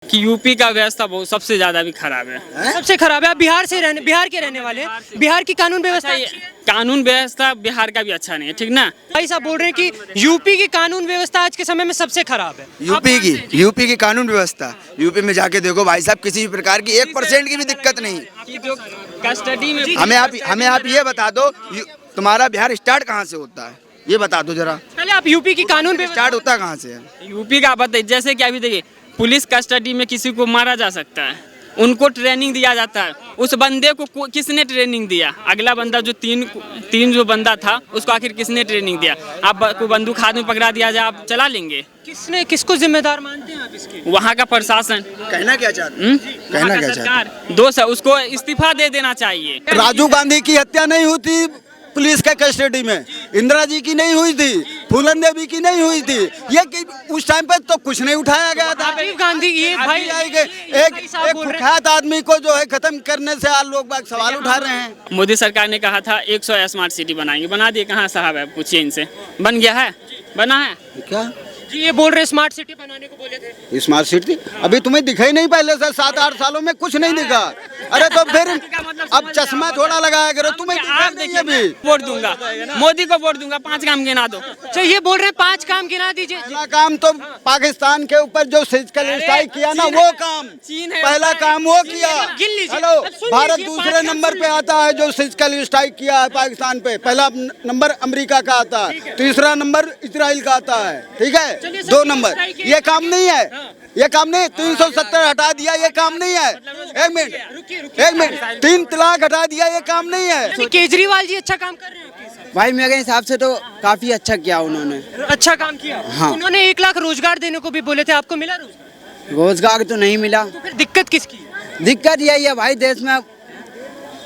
कि यूपी का व्यवस्था बहुत सबसे ज्यादा भी खराब है। सबसे खराब है। आप बिहार के रहने वाले हैं। बिहार की कानून व्यवस्था अच्छी है? कानून व्यवस्था बिहार का भी अच्छा नहीं है, ठीक ना। भाई साहब बोल रहे हैं कि यूपी की कानून व्यवस्था आज के समय में सबसे खराब है। यूपी की कानून व्यवस्था, यूपी में जाके देखो भाई साहब, किसी भी प्रकार की 1% की भी दिक्कत नहीं। कि जो कस्टडी में हमें आप ये बता दो, तुम्हारा बिहार स्टार्ट कहाँ से होता है, ये बता दो जरा। पहले आप यूपी की कानून व्यवस्था स्टार्ट होता कहाँ से है? यूपी का बताइए, जैसे कि अभी देखिए पुलिस कस्टडी में किसी को मारा जा सकता है, उनको ट्रेनिंग दिया जाता है। उस बंदे को किसने ट्रेनिंग दिया? अगला बंदा जो तीन जो बंदा था उसको आखिर किसने ट्रेनिंग दिया? आप को बंदूक हाथ में पकड़ा दिया जाए, आप चला लेंगे? किसको जिम्मेदार मानते हैं आप इसके? वहाँ का प्रशासन। कहना क्या चाहते हैं? कहना क्या चाहते हैं? दोस्त है, उसको इस्तीफा दे देना चाहिए। राजीव गांधी की हत्या नहीं हुई थी पुलिस के कस्टडी में, इंदिरा जी की नहीं हुई थी, फूलन देवी की नहीं हुई थी। ये उस टाइम पे तो कुछ नहीं उठाया गया था। राजीव गांधी ये भाई एक कुख्यात आदमी को जो है खत्म करने से आज लोग बाग सवाल उठा रहे हैं। मोदी सरकार ने कहा था 100 स्मार्ट सिटी बनाएंगे, बना दिए कहाँ साहब है? पूछिए इनसे, बन गया है? बना है क्या जी? ये बोल रहे स्मार्ट सिटी बनाने को बोले थे। स्मार्ट सिटी अभी तुम्हें दिखाई नहीं, पहले से 7-8 सालों में कुछ नहीं दिखा। अरे तो फिर अब चश्मा थोड़ा लगाया करो, तुम्हें दिखा नहीं अभी। वोट दूंगा, मोदी को वोट दूंगा, 5 काम गिना दो। अच्छा ये बोल रहे हैं 5 काम गिना दीजिए। पहला काम तो पाकिस्तान के ऊपर जो सर्जिकल स्ट्राइक किया ना, वो काम पहला काम वो किया। गिन लीजिए। हेलो, अब सुन भारत लीजिए, दूसरे 5 काम नंबर पे आता है जो सर्जिकल स्ट्राइक किया है पाकिस्तान पे। पहला नंबर अमेरिका का आता है, तीसरा नंबर इजराइल का आता है, ठीक है। 2 नंबर ये काम नहीं है, ये काम नहीं। 370 हटा दिया, ये काम नहीं है। एक मिनट 3 तलाक हटा दिया, ये काम नहीं है। केजरीवाल जी अच्छा काम कर रहे हैं? भाई मेरे हिसाब से तो काफी अच्छा किया उन्होंने। अच्छा काम किया। हाँ। उन्होंने 1 लाख रोजगार देने को भी बोले थे, आपको मिला रोजगार? रोजगार तो नहीं मिला। तो फिर दिक्कत किसकी? दिक्कत यही है भाई, देश में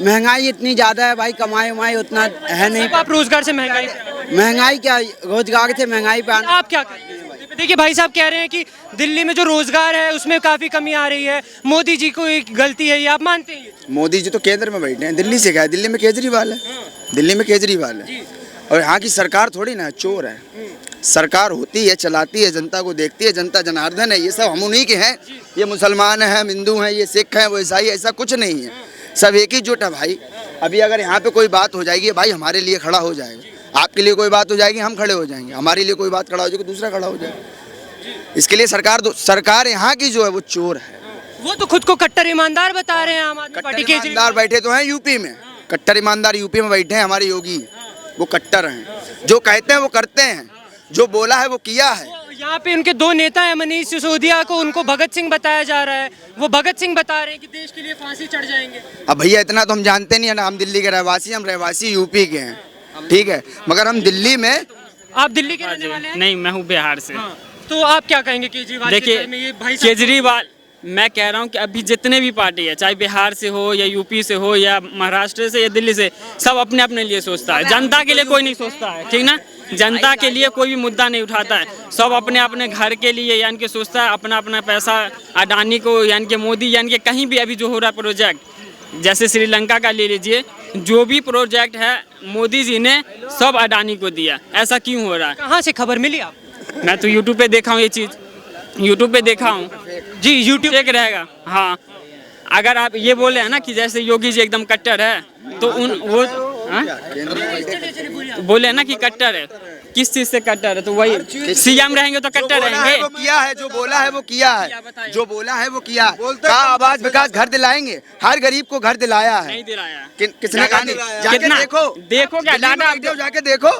महंगाई इतनी ज्यादा है भाई, कमाई वमाई उतना है नहीं। आप रोजगार से महंगाई महंगाई क्या, रोजगार से महंगाई पे आना। आप क्या करते हैं? देखिए भाई साहब कह रहे हैं कि दिल्ली में जो रोजगार है उसमें काफी कमी आ रही है, मोदी जी को एक गलती है, ये आप मानते हैं? मोदी जी तो केंद्र में बैठे हैं, दिल्ली से क्या है? दिल्ली में केजरीवाल है, दिल्ली में केजरीवाल है। और यहाँ की सरकार थोड़ी ना चोर है। सरकार होती है, चलाती है, जनता को देखती है, जनता जनार्दन है। ये सब हम उन्हीं के हैं। ये मुसलमान हैं, हम हिंदू हैं, ये सिख हैं, वो ईसाई, ऐसा कुछ नहीं है। सब एक ही जुट है भाई। अभी अगर यहाँ पे कोई बात हो जाएगी, भाई हमारे लिए खड़ा हो जाएगा। आपके लिए कोई बात हो जाएगी, हम खड़े हो जाएंगे। हमारे लिए कोई बात खड़ा हो जाएगी, दूसरा खड़ा हो जाएगा। इसके लिए सरकार यहाँ की जो है वो चोर है। वो तो खुद को कट्टर ईमानदार बता रहे हैं आम आदमी पार्टी के। ईमानदार बैठे तो हैं यूपी में, कट्टर ईमानदार यूपी में बैठे हैं हमारे योगी, वो कट्टर हैं। जो कहते हैं वो करते हैं, जो बोला है वो किया है। यहाँ पे उनके 2 नेता हैं, मनीष सिसोदिया को उनको भगत सिंह बताया जा रहा है, वो भगत सिंह बता रहे हैं कि देश के लिए फांसी चढ़ जाएंगे। अब भैया इतना तो हम जानते नहीं है ना, हम दिल्ली के रहवासी, हम रहवासी यूपी के हैं, ठीक है। मगर हम दिल्ली में, आप दिल्ली के रहने वाले हैं? नहीं, मैं हूँ बिहार से। तो आप क्या कहेंगे केजरीवाल के देखिए बारे में? ये भाई साहब केजरीवाल, मैं कह रहा हूँ कि अभी जितने भी पार्टी है, चाहे बिहार से हो या यूपी से हो या महाराष्ट्र से या दिल्ली से, सब अपने अपने लिए सोचता है, जनता के लिए कोई नहीं सोचता है, ठीक ना। जनता के लिए कोई भी मुद्दा नहीं उठाता है, सब अपने अपने घर के लिए यानी कि सोचता है, अपना अपना पैसा अडानी को यानी कि मोदी यानी कि कहीं भी अभी जो हो रहा है प्रोजेक्ट, जैसे श्रीलंका का ले लीजिए, जो भी प्रोजेक्ट है मोदी जी ने सब अडानी को दिया। ऐसा क्यों हो रहा है? कहाँ से खबर मिली आप? मैं तो यूट्यूब पे देखा हूँ, ये चीज़ यूट्यूब पे देखा हूँ जी। यूट्यूब एक रहेगा। हाँ, अगर आप ये बोले हैं ना कि जैसे योगी जी एकदम कट्टर है, तो वो बोले ना कि कट्टर है, किस चीज से कट्टर है? तो वही सीएम रहेंगे तो कट्टर रहेंगे। वो किया है, जो बोला है वो किया है, जो बोला है वो किया है। कहा आवास विकास घर दिलाएंगे, हर गरीब को घर दिलाया है। नहीं दिलाया। किसने कहा नहीं? जाके कितना? देखो क्या डाटा, जाके देखो,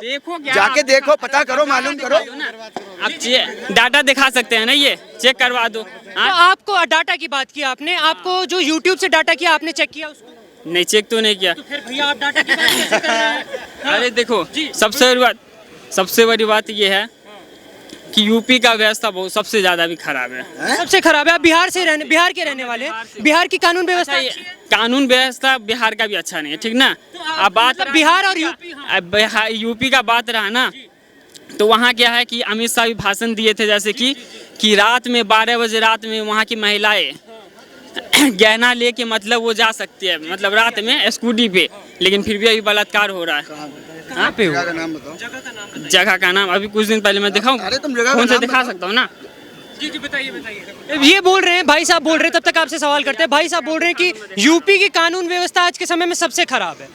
जाके देखो, पता करो, मालूम करो। आप डाटा दिखा सकते हैं ना, ये चेक करवा दो। तो आपको डाटा की बात की आपने, आपको जो यूट्यूब से डाटा किया आपने चेक किया उसको? नहीं, चेक तो नहीं किया। तो फिर भैया आप डाटा की बात कैसे कर रहे हैं? अरे देखो, सबसे बड़ी बात ये है कि यूपी का व्यवस्था बहुत सबसे ज्यादा भी खराब है। सबसे खराब है। आप बिहार के रहने वाले, बिहार की कानून व्यवस्था अच्छी है? कानून व्यवस्था बिहार का भी अच्छा नहीं है, ठीक ना। अब बात मतलब बिहार और यूपी, यूपी का बात रहा ना, तो वहाँ क्या है कि अमित शाह भी भाषण दिए थे, जैसे कि रात में 12 बजे रात में वहाँ की महिलाएं गहना लेके मतलब वो जा सकती है, मतलब रात में स्कूटी पे, लेकिन फिर भी अभी बलात्कार हो रहा है। कहाँ पे जगह का नाम बताओ। जगह का नाम अभी कुछ दिन पहले मैं दिखाऊं, अरे तुम जगह का कौन से नाम दिखा बताओ। सकता हूँ ना। जी जी बताइए बताइए। ये बोल रहे हैं भाई साहब बोल रहे हैं, तब तक आपसे सवाल करते हैं। भाई साहब बोल रहे हैं कि यूपी की कानून व्यवस्था आज के समय में सबसे खराब है।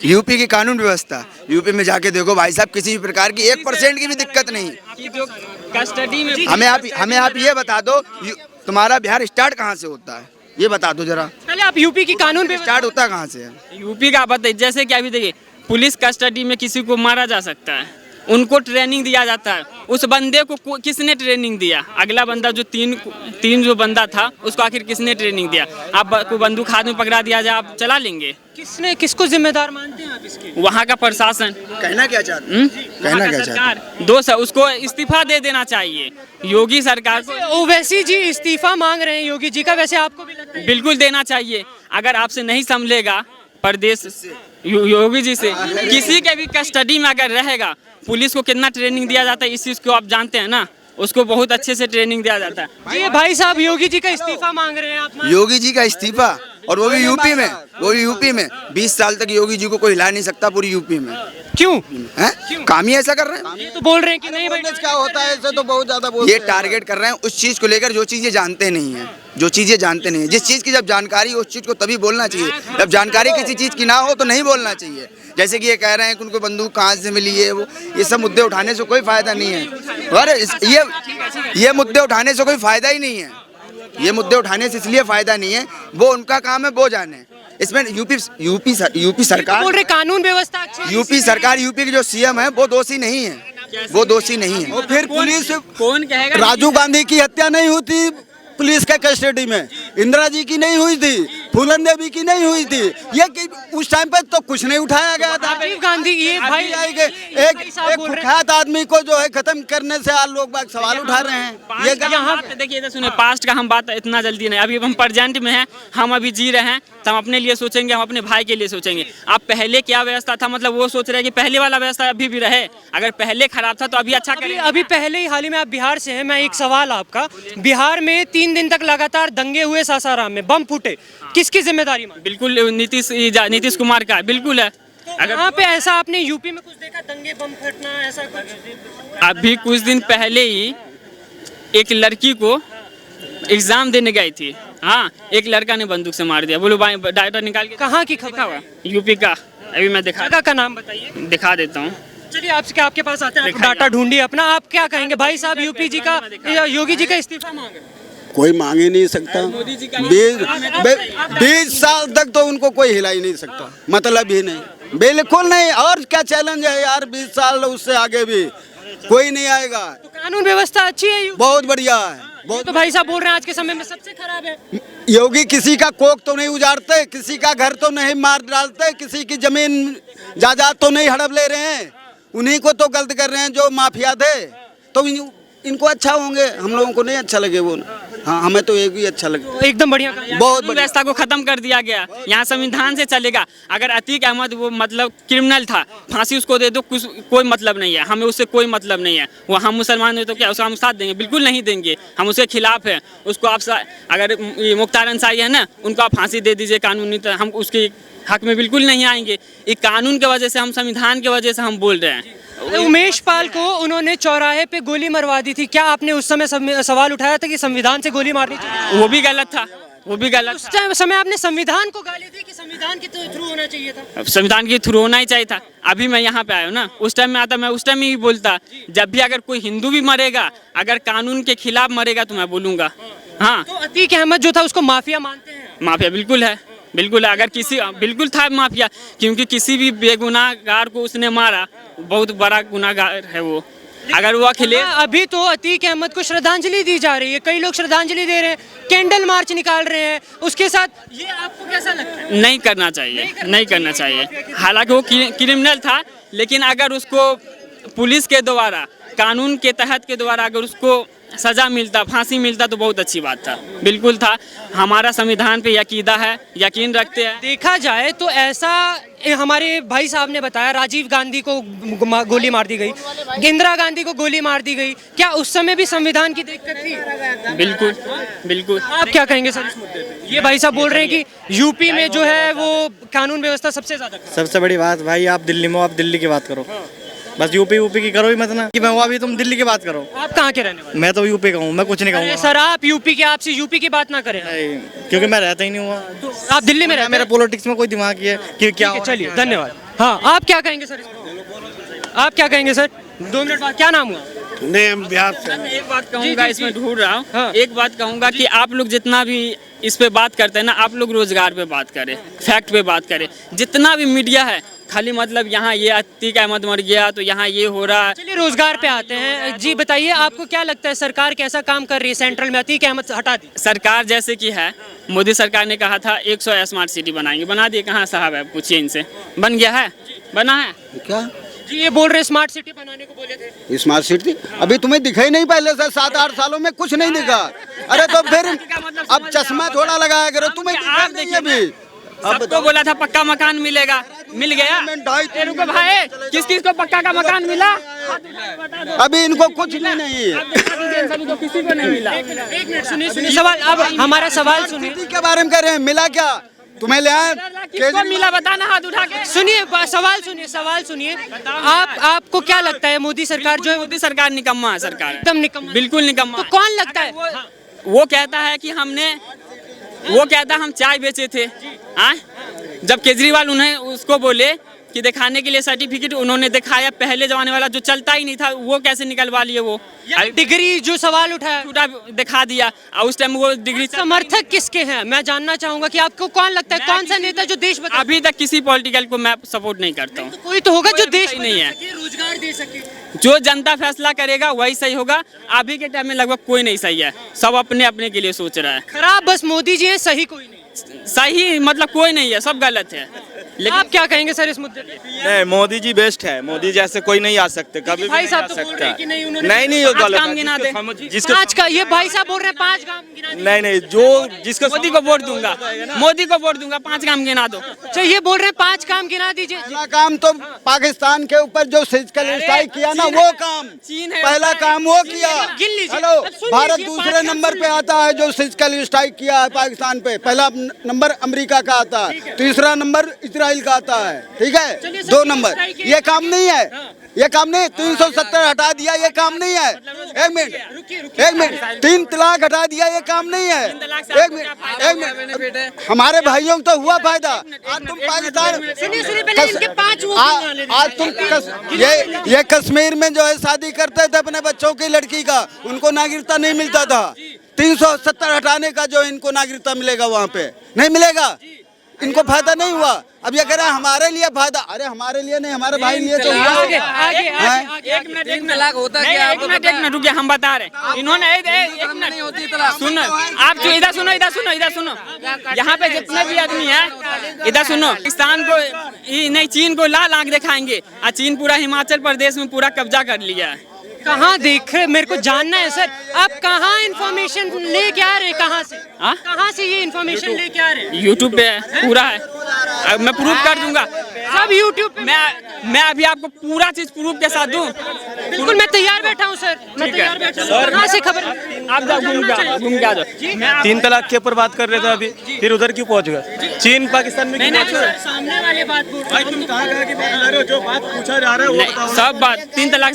यूपी की कानून व्यवस्था, यूपी में जाके देखो भाई साहब, किसी भी प्रकार की 1% की भी दिक्कत नहीं। कि जो कस्टडी में हमें आप ये बता दो, तुम्हारा बिहार स्टार्ट कहाँ से होता है, ये बता दो जरा। पहले आप यूपी की कानून व्यवस्था स्टार्ट होता कहाँ से है? यूपी का बताइए, जैसे कि अभी देखिए पुलिस कस्टडी में किसी को मारा जा सकता है, उनको ट्रेनिंग दिया जाता है। उस बंदे को किसने ट्रेनिंग दिया? अगला बंदा जो तीन जो बंदा था उसको आखिर किसने ट्रेनिंग दिया? आप को बंदूक हाथ में पकड़ा दिया जाए, आप चला लेंगे? किसने किसको जिम्मेदार मानते हैं आप इसके? वहाँ का प्रशासन। कहना क्या चाहते हम्म? कहना वहाँ का क्या सरकार दोस्त है, उसको इस्तीफा दे देना चाहिए योगी सरकार को। ओवैसी जी इस्तीफा मांग रहे हैं योगी जी का, वैसे आपको भी लगता है? बिल्कुल देना चाहिए। अगर आपसे नहीं संभलेगा प्रदेश योगी जी से, किसी के भी कस्टडी में अगर रहेगा, पुलिस को कितना ट्रेनिंग दिया जाता है इस चीज़ को आप जानते हैं ना, उसको बहुत अच्छे से ट्रेनिंग दिया जाता है। जी ये भाई साहब योगी जी का इस्तीफा मांग रहे हैं आप? योगी जी का इस्तीफा, और वो भी यूपी में, 20 साल तक योगी जी को कोई हिला नहीं सकता पूरी यूपी में। क्यों? हैं? काम ही ऐसा कर रहे हैं। ये तो बोल रहे हैं कि नहीं भाई क्या होता है ऐसे तो बहुत ज्यादा बोलते ये हैं। टारगेट कर रहे हैं उस चीज को लेकर जो चीज ये जानते नहीं है, जो चीज ये जानते नहीं है। जिस चीज की जब जानकारी हो उस चीज को तभी बोलना चाहिए, जब जानकारी किसी चीज की ना हो तो नहीं बोलना चाहिए। जैसे कि ये कह रहे हैं कि उनको बंदूक कहाँ से मिली है, वो ये सब मुद्दे उठाने से कोई फायदा नहीं है। अरे ये मुद्दे उठाने से कोई फायदा ही नहीं है। ये मुद्दे उठाने से इसलिए फायदा नहीं है, वो उनका काम है, वो जाने। इसमें यूपी सरकार बोल रहे कानून व्यवस्था अच्छी है। यूपी सरकार, यूपी की जो सीएम है वो दोषी नहीं है, वो दोषी नहीं है। और फिर पुलिस, कौन कहेगा? राजीव गांधी की हत्या नहीं हुई थी पुलिस के कस्टडी में, इंदिरा जी की नहीं हुई थी, फूलन देवी की नहीं हुई थी। ये उस टाइम पे तो कुछ नहीं उठाया गया था। राजीव गांधी ये भाई एक कुख्यात आदमी को जो है खत्म करने से आज लोग बाग सवाल उठा रहे हैं। ये यहाँ देखिए, इधर सुनिए, पास्ट का हम बात इतना जल्दी नहीं, अभी हम प्रेजेंट में हैं, हम अभी जी रहे हैं, तो हम अपने लिए सोचेंगे, हम अपने भाई के लिए सोचेंगे। आप पहले क्या व्यवस्था था, मतलब वो सोच रहे हैं कि पहले वाला व्यवस्था अभी भी रहे। अगर पहले खराब था तो अभी अच्छा करें। अभी पहले ही हाल ही में आप बिहार से हैं, मैं एक सवाल आपका, बिहार में 3 दिन तक लगातार दंगे हुए, सासाराम में बम फूटे, किसकी जिम्मेदारी मानते? बिल्कुल नीतीश कुमार का बिल्कुल है। अगर वहाँ पे ऐसा आपने यूपी में कुछ देखा, दंगे बम फटना ऐसा कुछ? अभी कुछ दिन पहले ही एक लड़की को एग्जाम देने गई थी, हाँ, एक लड़का ने बंदूक से मार दिया। बोलो डाटा निकाल के। कहाँ की खबर हुआ? यूपी का। अभी मैं जगह का नाम बताइए। दिखा देता हूँ। चलिए आपके पास आते हैं, आप डाटा ढूंढिए अपना। आप क्या कहेंगे भाई साहब, यूपी जी का या योगी जी का इस्तीफा मांगे? कोई मांग ही नहीं सकता। 20 साल तक तो उनको कोई हिला ही नहीं सकता, मतलब ही नहीं, बिल्कुल नहीं। और क्या चैलेंज है यार, 20 साल उससे आगे भी कोई नहीं आएगा। तो कानून व्यवस्था अच्छी है यूपी? बहुत बढ़िया है, बहुत। तो भाई साहब बोल रहे हैं आज के समय में सबसे खराब है। योगी किसी का कोख तो नहीं उजाड़ते, किसी का घर तो नहीं मार डालते, किसी की जमीन जायदाद तो नहीं हड़प ले रहे हैं। उन्हीं को तो गलत कर रहे हैं जो माफिया थे। तो इनको अच्छा होंगे, हम लोगों को नहीं अच्छा लगे वो। हाँ, हमें तो एक भी अच्छा लगे। एकदम बढ़िया, बहुत व्यवस्था को खत्म कर दिया गया। यहाँ संविधान से चलेगा। अगर अतीक अहमद वो मतलब क्रिमिनल था, फांसी उसको दे दो, कुछ कोई मतलब नहीं है, हमें उससे कोई मतलब नहीं है। वो हम मुसलमान हैं तो क्या उसका हम साथ देंगे? बिल्कुल नहीं देंगे, हम उसके खिलाफ हैं। उसको आप अगर मुख्तार अंसारी है ना, उनको आप फांसी दे दीजिए कानूनी, तो हम उसके हक में बिल्कुल नहीं आएंगे। एक कानून की वजह से, हम संविधान की वजह से हम बोल रहे हैं। उमेश पाल को उन्होंने चौराहे पे गोली मरवा दी थी, क्या आपने उस समय सवाल उठाया था कि संविधान से गोली मारनी चाहिए? वो भी गलत था, वो भी गलत। उस समय आपने संविधान को गाली दी कि संविधान के थ्रू होना चाहिए था? संविधान के थ्रू होना ही चाहिए था। अभी मैं यहाँ पे आया हूँ ना, उस टाइम में आता, मैं उस टाइम में ही बोलता, जब भी अगर कोई हिंदू भी मरेगा, अगर कानून के खिलाफ मरेगा तो मैं बोलूँगा। हाँ, तो अतीक अहमद जो था उसको माफिया मानते हैं? माफिया बिल्कुल है, बिल्कुल। अगर किसी बिल्कुल था माफिया, क्योंकि किसी भी बेगुनाहगार को उसने मारा, बहुत बड़ा गुनाहगार है वो। अगर वो अखिले अभी तो अतीक अहमद को श्रद्धांजलि दी जा रही है, कई लोग श्रद्धांजलि दे रहे हैं, कैंडल मार्च निकाल रहे हैं उसके साथ, ये आपको कैसा लगता है? नहीं करना चाहिए, नहीं करना चाहिए। हालांकि वो क्रिमिनल था, लेकिन अगर उसको पुलिस के द्वारा, कानून के तहत के द्वारा अगर उसको सजा मिलता, फांसी मिलता तो बहुत अच्छी बात था, बिल्कुल था। हमारा संविधान पे यकीदा है, यकीन रखते हैं। देखा जाए तो ऐसा हमारे भाई साहब ने बताया, राजीव गांधी को गोली मार दी गई, इंदिरा गांधी को गोली मार दी गई, क्या उस समय भी संविधान की दिक्कत थी? बिल्कुल बिल्कुल। आप क्या कहेंगे सर इस मुद्दे पे? ये भाई साहब बोल रहे हैं कि यूपी में जो है वो कानून व्यवस्था सबसे ज्यादा। सबसे बड़ी बात भाई, आप दिल्ली में हो, आप दिल्ली की बात करो। बस यूपी की करो ही मत ना कि मैं हुआ अभी तुम दिल्ली की बात करो। आप कहाँ के रहने वाले? मैं तो यूपी का हूँ, मैं कुछ नहीं अरे कहूँगा। सर आप यूपी के, आपसे यूपी की बात ना करें। नहीं, क्योंकि मैं रहता ही नहीं हुआ। तो आप दिल्ली में रहते मेरा हैं? पॉलिटिक्स में कोई दिमाग ही है कि क्या ठीक है, हो चलिए रहा है। धन्यवाद। हाँ आप क्या कहेंगे सर? आप क्या कहेंगे सर? 2 मिनट बाद क्या नाम हुआ? नहीं हम बिहार से मैं एक बात कहूंगा, इसमें ढूंढ रहा हूँ। हाँ। एक बात कहूंगा कि आप लोग जितना भी इस पे बात करते हैं ना, आप लोग रोजगार पे बात करें, फैक्ट पे बात करें। जितना भी मीडिया है खाली मतलब यहाँ ये अतीक अहमद मर गया तो यहाँ ये हो रहा है। चलिए रोजगार पे आते हैं। जी बताइए आपको क्या लगता है सरकार कैसा काम कर रही है? सेंट्रल में अतीक अहमद हटा दी, सरकार जैसे कि है, मोदी सरकार ने कहा था 100 स्मार्ट सिटी बनाएंगे, बना दिए कहाँ साहब है? पूछिए इनसे, बन गया है? बना है? क्या जी ये बोल रहे स्मार्ट सिटी बनाने को बोले थे। स्मार्ट सिटी अभी तुम्हें दिखा ही नहीं, पहले से 7-8 सालों में कुछ नहीं दिखा। अरे तो फिर अब चश्मा थोड़ा लगाया करो, तुम्हें दिखा नहीं अभी। सबको बोला था पक्का मकान मिलेगा, मिल गया? ए, रुको भाई, किस किस को पक्का का मकान मिला? अभी इनको कुछ भी नहीं है। आप दिखा दीजिए, सभी को किसी को नहीं मिला। एक मिनट सुनिए सवाल, अब हमारा सवाल सुनिए। सिटी के बारे में कह रहे हैं, मिला क्या तुम्हें? ले आए किसको मिला बताना, हाथ उठा के। सुनिए सवाल सुनिए। आपको क्या लगता है मोदी सरकार जो है मोदी सरकार निकम्मा है, सरकार है। एकदम निकम्मा? बिल्कुल निकम्मा तो है। कौन लगता है? वो कहता है कि वो कहता हम चाय बेचे थे। हाँ, जब केजरीवाल उन्हें उसको बोले कि दिखाने के लिए सर्टिफिकेट, उन्होंने दिखाया। पहले जमाने वाला जो चलता ही नहीं था वो कैसे निकलवा लिए? वो डिग्री जो सवाल उठाया छूटा दिखा दिया, और उस टाइम वो डिग्री। समर्थक किसके हैं? मैं जानना चाहूंगा कि आपको कौन लगता है कौन सा नेता जो देश बता? अभी तक किसी पॉलिटिकल को मैं सपोर्ट नहीं करता हूँ। कोई तो होगा जो कोई देश सही नहीं है। बदल सके, रोजगार दे सके। जो जनता फैसला करेगा वही सही होगा। अभी के टाइम में लगभग कोई नहीं सही है, सब अपने अपने के लिए सोच रहा है। खराब बस मोदी जी है, सही कोई नहीं। सही मतलब कोई नहीं है, सब गलत है। लेकिन आप क्या कहेंगे सर इस मुद्दे पे? नहीं, मोदी जी बेस्ट है। मोदी जैसे कोई नहीं आ सकते, कभी भी भाई नहीं आ साहब तो बोल रहे सकता। हैं कि नहीं, उन्होंने नहीं वो पाँच गलत काम है। गिना दे। जिसको 5 का ये भाई साहब बोल रहे हैं 5 काम गिना दीजिए। नहीं जो जिसको मोदी को वोट दूंगा, मोदी को वोट दूंगा, 5 काम गिना दो। अच्छा ये बोल रहे हैं 5 काम गिना दीजिए। पहला काम तो पाकिस्तान के ऊपर जो सर्जिकल स्ट्राइक किया ना, वो काम चीन है, पहला काम वो किया। गिन लीजिए। हेलो, अब सुन भारत लीजिए, दूसरे 5 नंबर पे आता है जो सर्जिकल स्ट्राइक किया है पाकिस्तान पे। पहला नंबर अमेरिका का आता है, तीसरा नंबर इजराइल का आता है। ठीक है, चलिए सर, 2 नंबर। स्ट्राइक ये काम नहीं है, ये काम नहीं। हाँ। 370 हटा दिया, ये काम नहीं है। एक मिनट 3 तलाक हटा दिया, ये काम नहीं है। एक मिनट हमारे भाइयों को तो हुआ फायदा। आज तुम पाकिस्तान सुनिए पहले इनके 5 वो गिना लेते हैं। आज तुम ये कश्मीर में जो है शादी करते थे अपने बच्चों की लड़की का, उनको नागरिकता नहीं मिलता था। 370 हटाने का जो इनको नागरिकता मिलेगा वहाँ पे नहीं मिलेगा। इनको फायदा नहीं हुआ। अब ये कह रहे हैं हमारे लिए फायदा। अरे हमारे लिए नहीं, हमारे भाई लिए तो हुआ। आगे एक मिनट रुकिए, हम बता रहे हैं। इन्होंने एक मिनट सुनो, आप जो इधर सुनो। यहाँ पे जितने भी आदमी है इधर सुनो। पाकिस्तान को नहीं, चीन को लाल आंख दिखाएंगे, और चीन पूरा हिमाचल प्रदेश में पूरा कब्जा कर लिया है। कहाँ देख रहे? मेरे को जानना है सर, आप कहाँ इन्फॉर्मेशन लेके आ रहे हैं? कहाँ से? हाँ? कहाँ से ये इन्फॉर्मेशन लेके आ रहे हैं? यूट्यूब पे है, पूरा है। अब मैं प्रूफ कर दूंगा सब यूट्यूब पे। मैं अभी आपको पूरा चीज प्रूफ के साथ दूं। बिल्कुल मैं तैयार बैठा हूँ सर, मैं तैयार बैठा हूँ। कहाँ से खबर? आप जाओ, घूम के आ जाओ। 3 तलाक के ऊपर बात कर रहे थे अभी, फिर उधर क्यों पहुंच गए? चीन पाकिस्तान में क्यों पहुंच गए? सामने वाले बात बोल रहे हैं। तुम कहाँ की बात कर रहे हो? जो बात पूछा जा रहा है वो बताओ। सब बात 3 तलाक से